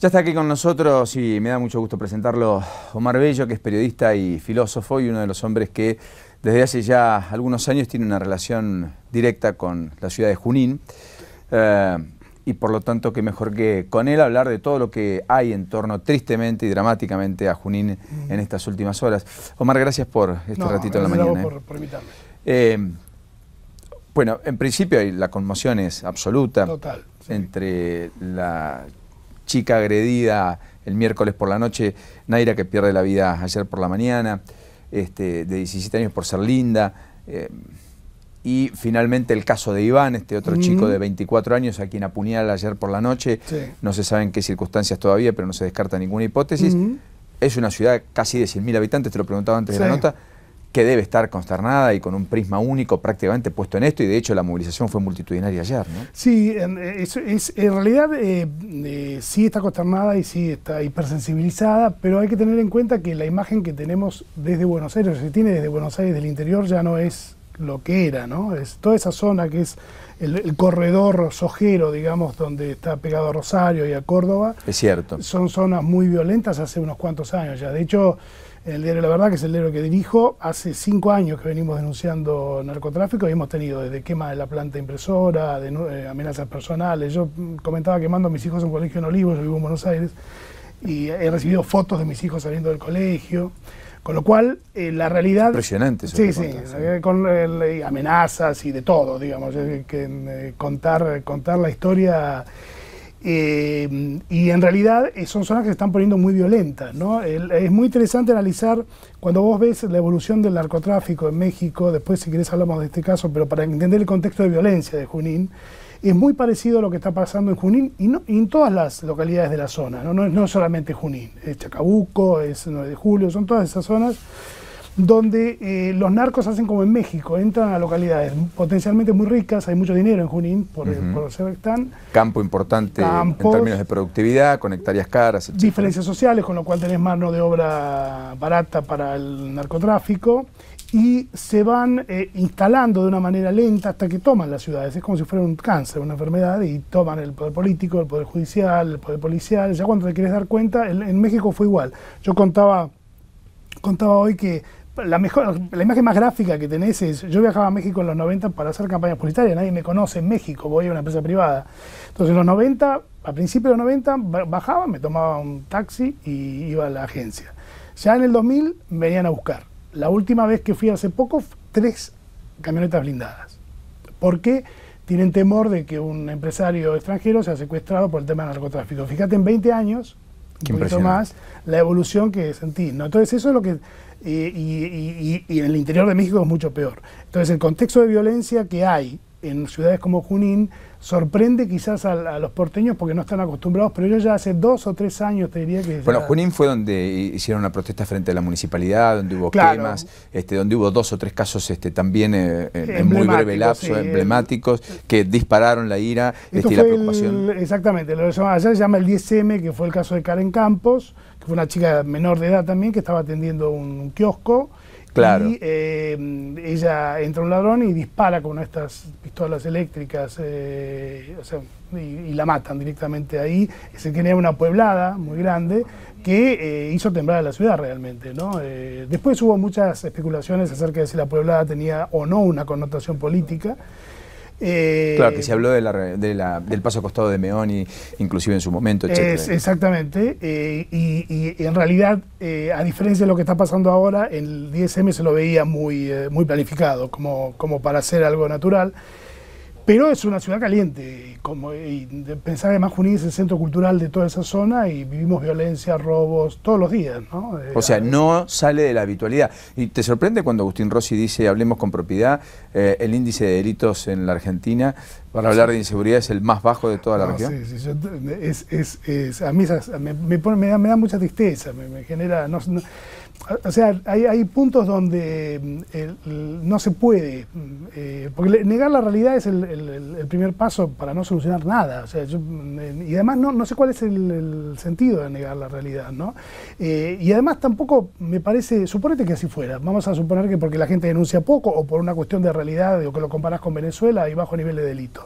Ya está aquí con nosotros y me da mucho gusto presentarlo Omar Bello, que es periodista y filósofo y uno de los hombres que desde hace ya algunos años tiene una relación directa con la ciudad de Junín. Y por lo tanto, qué mejor que con él hablar de todo lo que hay en torno tristemente y dramáticamente a Junín en estas últimas horas. Omar, gracias por este ratito en la mañana. Por invitarme. Bueno, en principio la conmoción es absoluta. Total. Sí. Entre la chica agredida el miércoles por la noche, Naira, que pierde la vida ayer por la mañana, de 17 años por ser linda, y finalmente el caso de Iván, este otro chico de 24 años a quien apuñala ayer por la noche. Sí. No se sabe en qué circunstancias todavía, pero no se descarta ninguna hipótesis. Es una ciudad casi de 100.000 habitantes, te lo preguntaba antes de la nota, que debe estar consternada y con un prisma único prácticamente puesto en esto, y de hecho la movilización fue multitudinaria ayer, ¿no? Sí, en realidad sí está consternada y sí está hipersensibilizada, pero hay que tener en cuenta que la imagen que tenemos desde Buenos Aires, se tiene desde Buenos Aires del interior, ya no es lo que era, ¿no? Es toda esa zona que es el corredor sojero, digamos, donde está pegado a Rosario y a Córdoba. Es cierto. Son zonas muy violentas hace unos cuantos años ya. De hecho, en el diario La Verdad, que es el diario que dirijo, hace 5 años que venimos denunciando narcotráfico y hemos tenido desde quema de la planta impresora, amenazas personales. Yo comentaba que mando a mis hijos a un colegio en Olivos, yo vivo en Buenos Aires, y he recibido fotos de mis hijos saliendo del colegio. Con lo cual, la realidad... Impresionante eso. Sí, con amenazas y de todo, digamos, contar la historia... y en realidad son zonas que se están poniendo muy violentas, ¿no? Es muy interesante analizar cuando vos ves la evolución del narcotráfico en México. Después, si querés, hablamos de este caso, pero para entender el contexto de violencia de Junín, es muy parecido a lo que está pasando en Junín y en todas las localidades de la zona, ¿no? No solamente Junín, es Chacabuco, es 9 de Julio, son todas esas zonas donde los narcos hacen como en México, entran a localidades potencialmente muy ricas, hay mucho dinero en Junín, por ser que están. Campo importante en términos de productividad, con hectáreas caras, etc. Diferencias sociales, con lo cual tenés mano de obra barata para el narcotráfico, y se van instalando de una manera lenta hasta que toman las ciudades. Es como si fuera un cáncer, una enfermedad, y toman el poder político, el poder judicial, el poder policial. Ya cuando te querés dar cuenta, en México fue igual. Yo contaba hoy que la imagen más gráfica que tenés es, yo viajaba a México en los 90 para hacer campañas publicitarias, nadie me conoce en México, voy a una empresa privada. Entonces en los 90, a principios de los 90, bajaba, me tomaba un taxi y iba a la agencia. Ya en el 2000 me venían a buscar. La última vez que fui hace poco, 3 camionetas blindadas. ¿Por qué? Tienen temor de que un empresario extranjero sea secuestrado por el tema del narcotráfico. Fíjate, en 20 años, un poquito más, la evolución que sentí, ¿no? Entonces eso es lo que... Y en el interior de México es mucho peor. Entonces el contexto de violencia que hay en ciudades como Junín sorprende quizás a los porteños porque no están acostumbrados, pero ellos ya hace 2 o 3 años te diría que... Bueno, Junín fue donde hicieron una protesta frente a la municipalidad, donde hubo quemas, donde hubo 2 o 3 casos también en muy breve lapso, emblemáticos, que dispararon la ira y la preocupación. Exactamente, allá se llama el 10M, que fue el caso de Karen Campos, que fue una chica menor de edad también, que estaba atendiendo un kiosco. Claro. Y ella entra un ladrón y dispara con estas pistolas eléctricas, y la matan directamente ahí. Se genera una pueblada muy grande que hizo temblar a la ciudad realmente, ¿no? Después hubo muchas especulaciones acerca de si la pueblada tenía o no una connotación política. Claro, que se habló del paso acostado de Meoni, inclusive en su momento, etc. Exactamente, y en realidad, a diferencia de lo que está pasando ahora, el 10M se lo veía muy planificado, como para hacer algo natural. Pero es una ciudad caliente, y pensar que además Junín es el centro cultural de toda esa zona y vivimos violencia, robos, todos los días, ¿no? O sea, no sale de la habitualidad. ¿Y te sorprende cuando Agustín Rossi dice, hablemos con propiedad, el índice de delitos en la Argentina, para hablar de inseguridad, es el más bajo de toda la región? Sí, a mí me da mucha tristeza, me genera... O sea, hay puntos donde no se puede, porque negar la realidad es el primer paso para no solucionar nada. O sea, y además no sé cuál es el sentido de negar la realidad, ¿no? Y además tampoco me parece, suponete que así fuera, vamos a suponer que porque la gente denuncia poco o por una cuestión de realidad o que lo comparas con Venezuela hay bajo nivel de delito.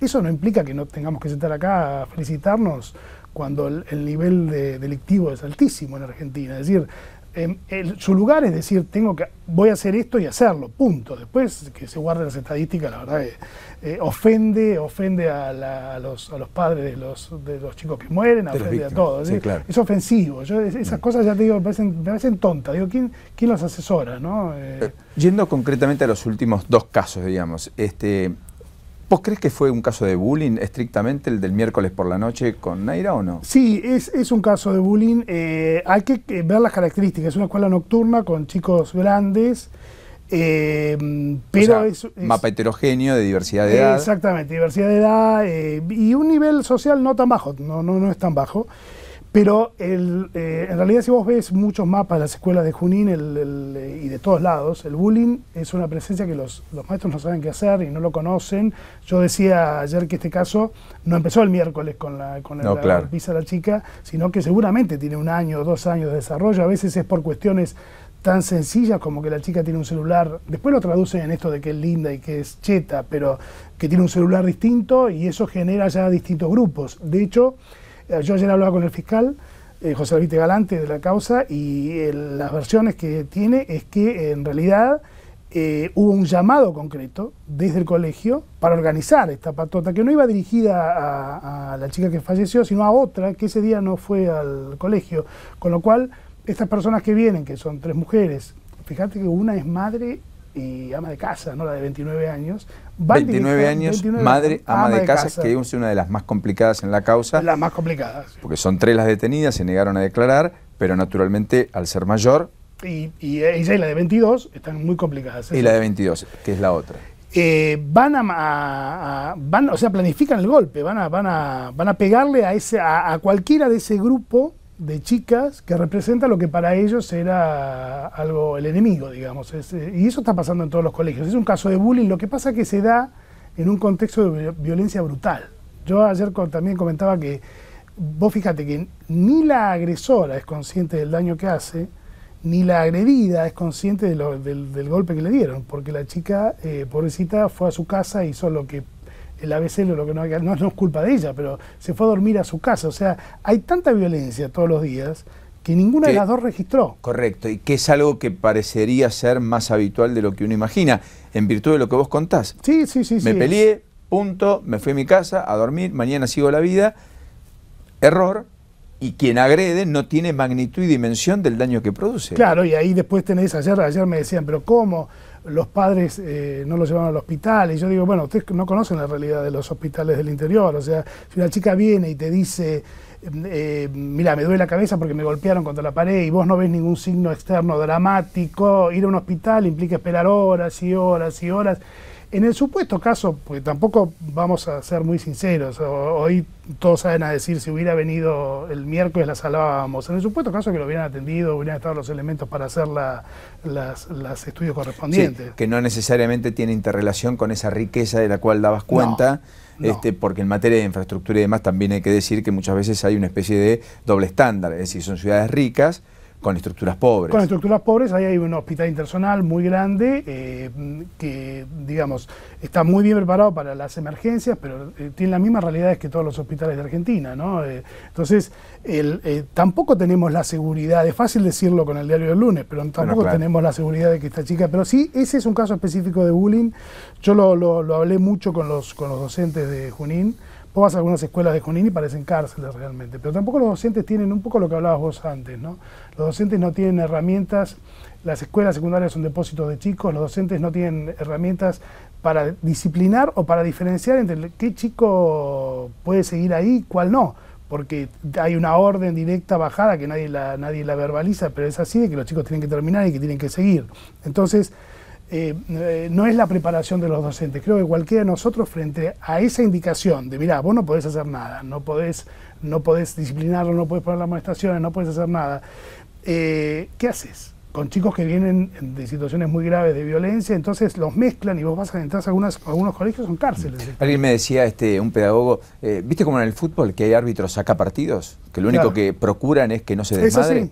Eso no implica que no tengamos que sentar acá a felicitarnos cuando el nivel delictivo es altísimo en Argentina. Es decir, su lugar es decir, voy a hacer esto y hacerlo, punto. Después que se guarden las estadísticas, la verdad ofende a los padres de los chicos que mueren, ofende a todos. Sí, claro. Es ofensivo. Esas cosas, ya te digo, me parecen tontas. Digo, ¿quién los asesora, no? Yendo concretamente a los últimos dos casos, digamos, ¿vos crees que fue un caso de bullying estrictamente el del miércoles por la noche con Naira o no? Sí, es un caso de bullying. Hay que ver las características. Es una escuela nocturna con chicos grandes, pero o sea, mapa heterogéneo de diversidad de edad. Exactamente, diversidad de edad y un nivel social no tan bajo, no es tan bajo. Pero en realidad, si vos ves muchos mapas de las escuelas de Junín y de todos lados, el bullying es una presencia que los maestros no saben qué hacer y no lo conocen. Yo decía ayer que este caso no empezó el miércoles con la golpiza de la chica, sino que seguramente tiene 1 año o 2 años de desarrollo. A veces es por cuestiones tan sencillas como que la chica tiene un celular, después lo traducen en esto de que es linda y que es cheta, pero que tiene un celular distinto y eso genera ya distintos grupos. De hecho, yo ayer hablaba con el fiscal, José David Galante, de la causa, y las versiones que tiene es que en realidad hubo un llamado concreto desde el colegio para organizar esta patota, que no iba dirigida a la chica que falleció, sino a otra que ese día no fue al colegio. Con lo cual, estas personas que vienen, que son 3 mujeres, fíjate que una es madre y ama de casa, ¿no? La de 29 años. 29 años, madre, ama de casa, que es una de las más complicadas en la causa. Las más complicadas. Sí. Porque son 3 las detenidas, se negaron a declarar, pero naturalmente al ser mayor... Y ella y la de 22 están muy complicadas. Y la de 22, que es la otra. O sea, planifican el golpe, van a pegarle a cualquiera de ese grupo de chicas que representa lo que para ellos era el enemigo, digamos. Y eso está pasando en todos los colegios. Es un caso de bullying, lo que pasa es que se da en un contexto de violencia brutal. Yo ayer también comentaba que, vos fíjate que ni la agresora es consciente del daño que hace, ni la agredida es consciente del golpe que le dieron, porque la chica, pobrecita, fue a su casa y hizo lo que el ABC, lo que no es culpa de ella, pero se fue a dormir a su casa. O sea, hay tanta violencia todos los días que ninguna de las dos registró. Correcto, y que es algo que parecería ser más habitual de lo que uno imagina, en virtud de lo que vos contás. Sí. Me peleé, punto, me fui a mi casa a dormir, mañana sigo la vida. Error. Y quien agrede no tiene magnitud y dimensión del daño que produce. Claro, y ahí después tenés, ayer me decían, pero ¿cómo? Los padres no los llevaron al hospital. Y yo digo, bueno, ustedes no conocen la realidad de los hospitales del interior. O sea, si una chica viene y te dice, mira, me duele la cabeza porque me golpearon contra la pared y vos no ves ningún signo externo dramático, ir a un hospital implica esperar horas y horas y horas. En el supuesto caso, porque tampoco vamos a ser muy sinceros, hoy todos saben a decir si hubiera venido el miércoles la salvábamos. En el supuesto caso que lo hubieran atendido, hubieran estado los elementos para hacer los estudios correspondientes. Sí, que no necesariamente tiene interrelación con esa riqueza de la cual dabas cuenta, no. Porque en materia de infraestructura y demás también hay que decir que muchas veces hay una especie de doble estándar, es decir, son ciudades ricas, con estructuras pobres. Con estructuras pobres, ahí hay un hospital intersonal muy grande que, digamos, está muy bien preparado para las emergencias, pero tiene las mismas realidades que todos los hospitales de Argentina, ¿no? Entonces, tampoco tenemos la seguridad, es fácil decirlo con el diario del lunes, pero tampoco tenemos la seguridad de que esta chica, pero sí, ese es un caso específico de bullying. Yo lo hablé mucho con los docentes de Junín. Vos vas a algunas escuelas de Junín y parecen cárceles realmente, pero tampoco los docentes tienen un poco lo que hablabas vos antes, ¿no? Los docentes no tienen herramientas, las escuelas secundarias son depósitos de chicos, los docentes no tienen herramientas para disciplinar o para diferenciar entre qué chico puede seguir ahí y cuál no, porque hay una orden directa bajada que nadie la verbaliza, pero es así de que los chicos tienen que terminar y que tienen que seguir. Entonces, no es la preparación de los docentes. Creo que cualquiera de nosotros, frente a esa indicación de, mirá, vos no podés hacer nada, no podés disciplinarlo, no podés poner las amonestaciones, no podés hacer nada, ¿qué haces? Con chicos que vienen de situaciones muy graves de violencia, entonces los mezclan y vos vas a entrar a algunos colegios, son cárceles. Alguien me decía, un pedagogo, ¿viste como en el fútbol que hay árbitros saca partidos? Que lo único que procuran es que no se desmadre.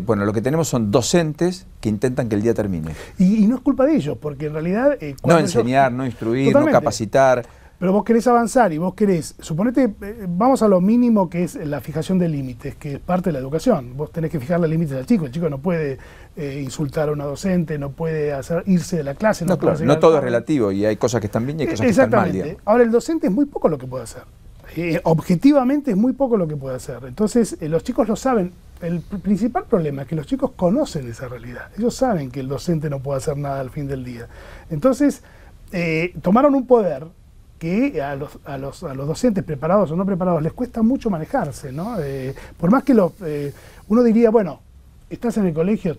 Bueno, lo que tenemos son docentes que intentan que el día termine. Y no es culpa de ellos, porque en realidad... no enseñar, no instruir, no capacitar. pero vos querés avanzar y vos querés, suponete, vamos a lo mínimo que es la fijación de límites, que es parte de la educación. Vos tenés que fijarle límites al chico. El chico no puede insultar a una docente, no puede irse de la clase. No, claro, no todo es relativo y hay cosas que están bien y hay cosas que están mal. Digamos. Ahora, el docente es muy poco lo que puede hacer. Objetivamente es muy poco lo que puede hacer. Entonces, los chicos lo saben. El principal problema es que los chicos conocen esa realidad. Ellos saben que el docente no puede hacer nada al fin del día. Entonces, tomaron un poder que a los docentes preparados o no preparados les cuesta mucho manejarse, ¿no? Por más que uno diría, bueno, estás en el colegio,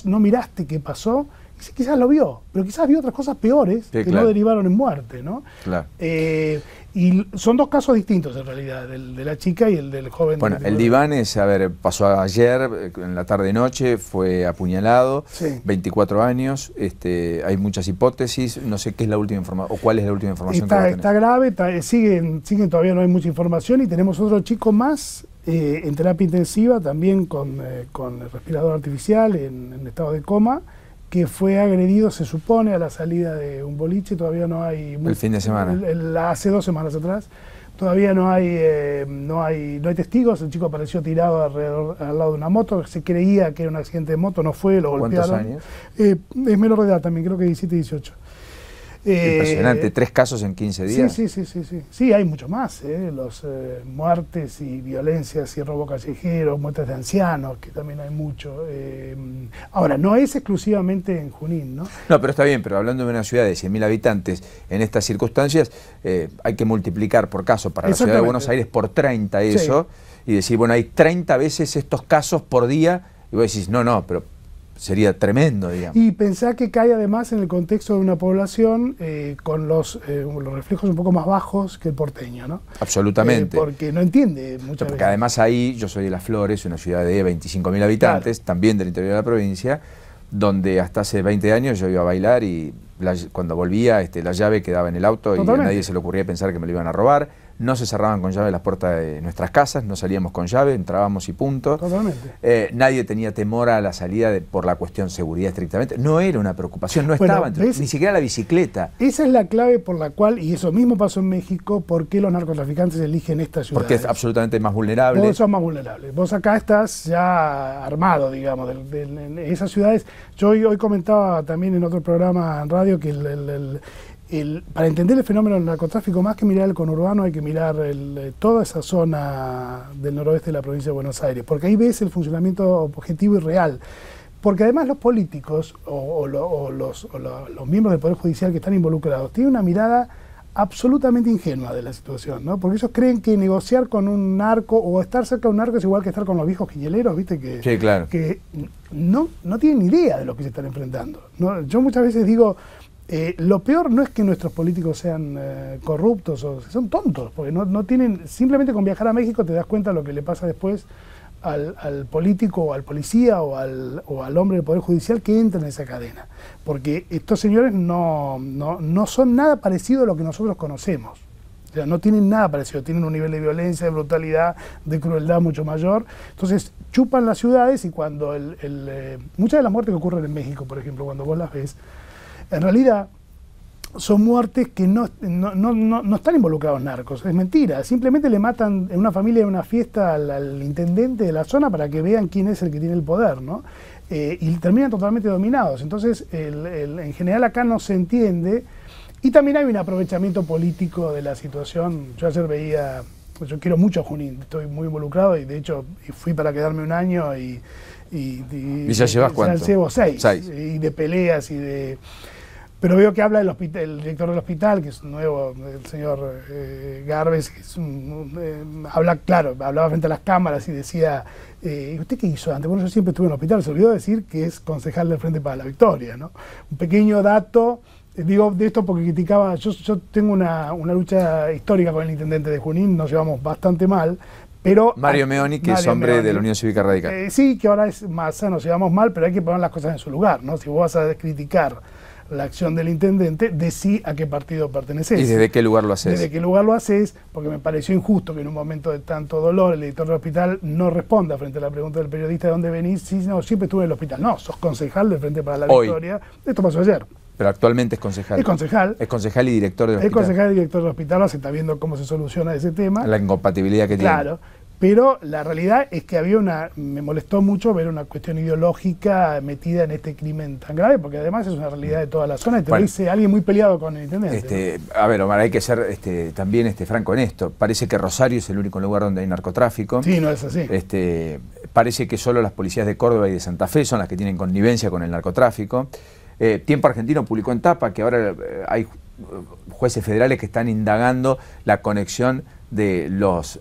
no miraste qué pasó, y quizás lo vio, pero quizás vio otras cosas peores que no derivaron en muerte, ¿no? Claro. Y son dos casos distintos en realidad, el de la chica y el del joven. Bueno, el diván pasó ayer, en la tarde-noche, fue apuñalado, sí. 24 años, hay muchas hipótesis, no sé qué es la última información, o cuál es la última información está grave, siguen todavía no hay mucha información, y tenemos otro chico más en terapia intensiva, también con respirador artificial, en estado de coma, que fue agredido, se supone, a la salida de un boliche. Todavía no hay... El fin de semana. Hace 2 semanas atrás. Todavía no hay testigos. El chico apareció tirado al lado de una moto. Se creía que era un accidente de moto, no fue, lo golpearon. ¿Cuántos años? Es menor de edad también, creo que 17, 18. Impresionante, 3 casos en 15 días. Sí. Sí, hay mucho más, los muertes y violencias y robo callejero, muertes de ancianos, que también hay mucho. Ahora, no es exclusivamente en Junín, ¿no? No, pero está bien, pero hablando de una ciudad de 100.000 habitantes, en estas circunstancias, hay que multiplicar por caso para la ciudad de Buenos Aires por 30 eso, sí. Y decir, bueno, hay 30 veces estos casos por día, y vos decís, no, pero sería tremendo, digamos. Y pensar que cae además en el contexto de una población con los reflejos un poco más bajos que el porteño, ¿no? Absolutamente. Porque no entiende muchas veces. Porque además ahí, yo soy de Las Flores, una ciudad de 25.000 habitantes, claro, también del interior de la provincia, donde hasta hace 20 años yo iba a bailar y cuando volvía la llave quedaba en el auto. Totalmente. Y a nadie se le ocurría pensar que me lo iban a robar. No se cerraban con llave las puertas de nuestras casas, no salíamos con llave, entrábamos y punto. Totalmente. Nadie tenía temor a la salida por la cuestión seguridad estrictamente. No era una preocupación, no estaba, ni siquiera la bicicleta. Esa es la clave por la cual, y eso mismo pasó en México, por qué los narcotraficantes eligen esta ciudad. Porque es absolutamente más vulnerable. Vos sos más vulnerables. Vos acá estás ya armado, digamos, en esas ciudades. Yo hoy comentaba también en otro programa en radio que para entender el fenómeno del narcotráfico, más que mirar el conurbano, hay que mirar toda esa zona del noroeste de la provincia de Buenos Aires, porque ahí ves el funcionamiento objetivo y real. Porque además los políticos o los miembros del Poder Judicial que están involucrados tienen una mirada absolutamente ingenua de la situación, ¿no? Porque ellos creen que negociar con un narco o estar cerca de un narco es igual que estar con los viejos quiñeleros, ¿viste? Sí, claro. Que no tienen ni idea de lo que se están enfrentando, ¿no? Yo muchas veces digo, lo peor no es que nuestros políticos sean corruptos o son tontos, porque no tienen, simplemente con viajar a México te das cuenta de lo que le pasa después al político o al policía o al hombre del Poder Judicial que entra en esa cadena. Porque estos señores no son nada parecido a lo que nosotros conocemos. O sea, no tienen nada parecido, tienen un nivel de violencia, de brutalidad, de crueldad mucho mayor. Entonces chupan las ciudades y cuando muchas de las muertes que ocurren en México, por ejemplo, cuando vos las ves, en realidad son muertes que no están involucrados narcos, es mentira, simplemente le matan en una familia, en una fiesta al intendente de la zona para que vean quién es el que tiene el poder, ¿no? Y terminan totalmente dominados. Entonces, en general acá no se entiende, y también hay un aprovechamiento político de la situación. Yo ayer veía, yo quiero mucho a Junín, estoy muy involucrado y de hecho fui para quedarme un año y ya llevas ¿cuánto? Ya llevo 6, y de peleas y de... Pero veo que habla el director del hospital, que es nuevo, el señor Garbes, que hablaba frente a las cámaras y decía, ¿y usted qué hizo antes? Bueno, yo siempre estuve en el hospital, se olvidó decir que es concejal del Frente para la Victoria, ¿no? Un pequeño dato, digo de esto porque criticaba, yo tengo una lucha histórica con el intendente de Junín, nos llevamos bastante mal, pero... Mario Meoni, que es hombre de la Unión Cívica Radical. Sí, que ahora es más sano, nos llevamos mal, pero hay que poner las cosas en su lugar, ¿no? Si vos vas a criticar la acción del intendente, decí a qué partido perteneces. ¿Y desde qué lugar lo haces? Desde qué lugar lo haces, porque me pareció injusto que en un momento de tanto dolor el director del hospital no responda frente a la pregunta del periodista de dónde venís. Sí, no, siempre estuve en el hospital. No, sos concejal del Frente para la Victoria. Esto pasó ayer. Pero actualmente es concejal. Es concejal. Es concejal y director del Es hospital. concejal y director del hospital, se está viendo cómo se soluciona ese tema. La incompatibilidad que tiene. Claro, pero la realidad es que me molestó mucho ver una cuestión ideológica metida en este crimen tan grave, porque además es una realidad de toda la zona y te lo dice alguien muy peleado con el intendente. A ver, Omar, hay que ser también franco en esto. Parece que Rosario es el único lugar donde hay narcotráfico. Sí, no es así. Parece que solo las policías de Córdoba y de Santa Fe son las que tienen connivencia con el narcotráfico. Tiempo Argentino publicó en tapa que ahora hay jueces federales que están indagando la conexión de los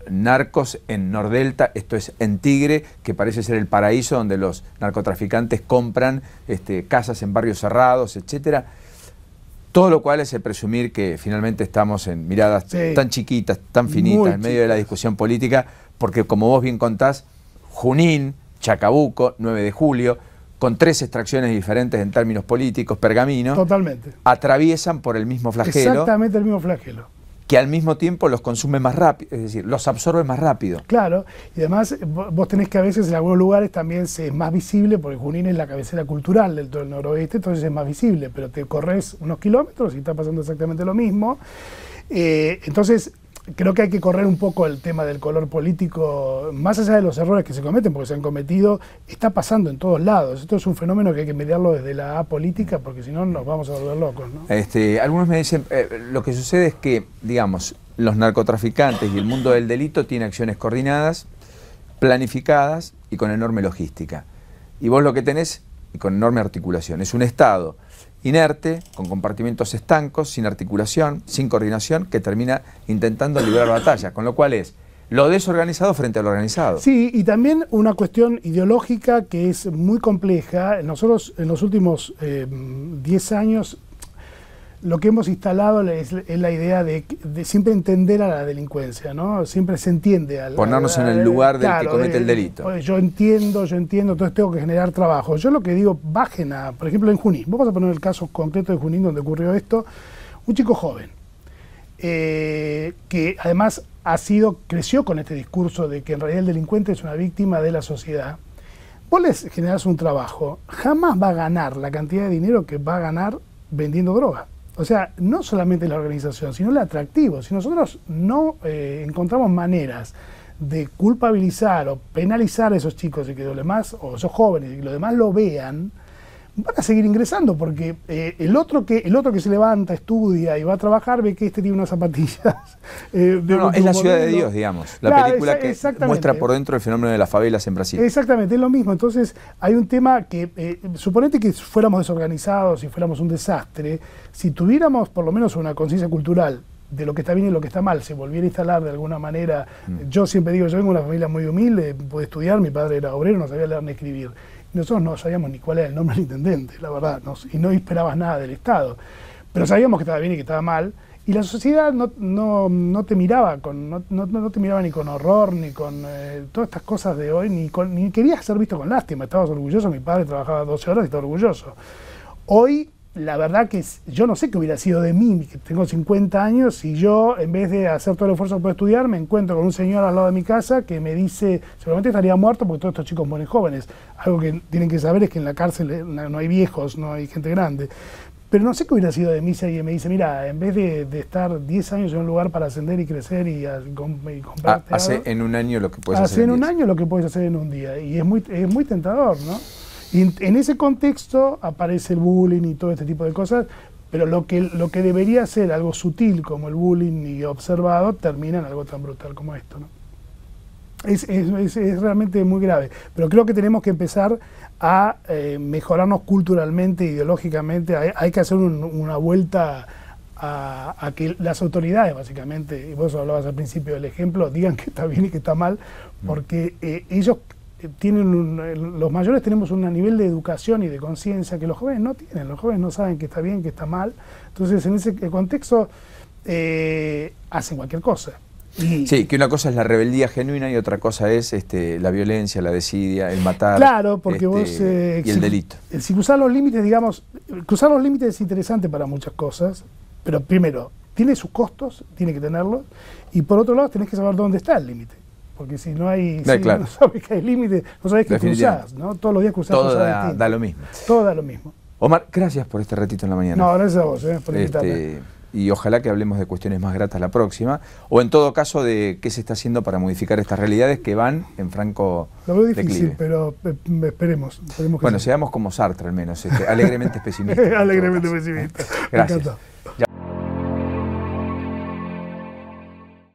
narcos en Nordelta, esto es en Tigre, que parece ser el paraíso donde los narcotraficantes compran casas en barrios cerrados, etcétera. Todo lo cual es presumir que finalmente estamos en miradas tan chiquitas, tan finitas, en medio de la discusión política, porque como vos bien contás, Junín, Chacabuco, 9 de julio, con 3 extracciones diferentes en términos políticos, Pergamino, totalmente, atraviesan por el mismo flagelo. Exactamente el mismo flagelo. Que al mismo tiempo los consume más rápido, es decir, los absorbe más rápido. Claro, y además vos tenés que a veces en algunos lugares también es más visible, porque Junín es la cabecera cultural del noroeste, entonces es más visible, pero te corres unos kilómetros y está pasando exactamente lo mismo. Entonces, creo que hay que correr un poco el tema del color político, más allá de los errores que se cometen, porque se han cometido, está pasando en todos lados. Esto es un fenómeno que hay que mediarlo desde la política, porque si no nos vamos a volver locos, ¿no? Algunos me dicen, lo que sucede es que, digamos, los narcotraficantes y el mundo del delito tienen acciones coordinadas, planificadas y con enorme logística. Y vos lo que tenés, y con enorme articulación, es un Estado inerte, con compartimentos estancos, sin articulación, sin coordinación, que termina intentando librar batalla, con lo cual es lo desorganizado frente a lo organizado. Sí, y también una cuestión ideológica que es muy compleja. Nosotros en los últimos 10 años lo que hemos instalado es la idea de siempre entender a la delincuencia, ¿no? Siempre se entiende ponernos en el lugar del que comete el delito. Yo entiendo, entonces tengo que generar trabajo. Yo lo que digo, bajen por ejemplo, en Junín. Vamos a poner el caso concreto de Junín donde ocurrió esto. Un chico joven, que además creció con este discurso de que en realidad el delincuente es una víctima de la sociedad. Vos les generás un trabajo, jamás va a ganar la cantidad de dinero que va a ganar vendiendo droga. O sea, no solamente la organización, sino el atractivo. Si nosotros no encontramos maneras de culpabilizar o penalizar a esos chicos y que los demás, o esos jóvenes, y que los demás lo vean, van a seguir ingresando, porque el otro que se levanta, estudia y va a trabajar, ve que este tiene unas zapatillas. Es la ciudad de Dios, digamos. La película que muestra por dentro el fenómeno de las favelas en Brasil. Exactamente, es lo mismo. Entonces, hay un tema que, suponete que fuéramos desorganizados y fuéramos un desastre, si tuviéramos por lo menos una conciencia cultural de lo que está bien y lo que está mal, se volviera a instalar de alguna manera. Yo siempre digo, yo vengo de una familia muy humilde, pude estudiar, mi padre era obrero, no sabía leer ni escribir. Nosotros no sabíamos ni cuál era el nombre del intendente, la verdad, y no esperabas nada del Estado. Pero sabíamos que estaba bien y que estaba mal, y la sociedad no te miraba no te miraba ni con horror, ni con todas estas cosas de hoy, ni querías ser visto con lástima. Estabas orgulloso, mi padre trabajaba 12 horas y estaba orgulloso. Hoy, la verdad que yo no sé qué hubiera sido de mí, que tengo 50 años, si yo, en vez de hacer todo el esfuerzo por estudiar, me encuentro con un señor al lado de mi casa que me dice, seguramente estaría muerto porque todos estos chicos mueren jóvenes. Algo que tienen que saber es que en la cárcel no hay viejos, no hay gente grande. Pero no sé qué hubiera sido de mí si alguien me dice, mira, en vez de estar 10 años en un lugar para ascender y crecer y comprar... Hace en un año lo que puedes hacer en 10. Hace en un año lo que puedes hacer en un día. Y es muy tentador, ¿no? Y en ese contexto aparece el bullying y todo este tipo de cosas, pero lo que debería ser algo sutil como el bullying y observado termina en algo tan brutal como esto, ¿no? Es realmente muy grave, pero creo que tenemos que empezar a mejorarnos culturalmente, ideológicamente. Hay que hacer una vuelta a que las autoridades, básicamente, y vos hablabas al principio del ejemplo, digan que está bien y que está mal, porque ellos los mayores tenemos un nivel de educación y de conciencia que los jóvenes no tienen. Los jóvenes no saben que está bien, que está mal. Entonces, en ese contexto, hacen cualquier cosa. Sí, que una cosa es la rebeldía genuina y otra cosa es la violencia, la desidia, el matar. Claro, porque vos... y el delito. Si cruzar los límites, digamos, cruzar los límites es interesante para muchas cosas, pero primero, tiene sus costos, tiene que tenerlos, y por otro lado tenés que saber dónde está el límite. Porque si no hay, claro. no sabes que hay límite, no sabes que cruzás, ¿no? Todos los días cruzás. Todo da lo mismo. Todo da lo mismo. Omar, gracias por este ratito en la mañana. No, gracias a vos, por invitarme. Y ojalá que hablemos de cuestiones más gratas la próxima, o en todo caso de qué se está haciendo para modificar estas realidades que van en franco Lo veo difícil, declive. pero esperemos que bueno, sí. seamos como Sartre al menos, alegremente pesimistas. Alegremente pesimista. Gracias.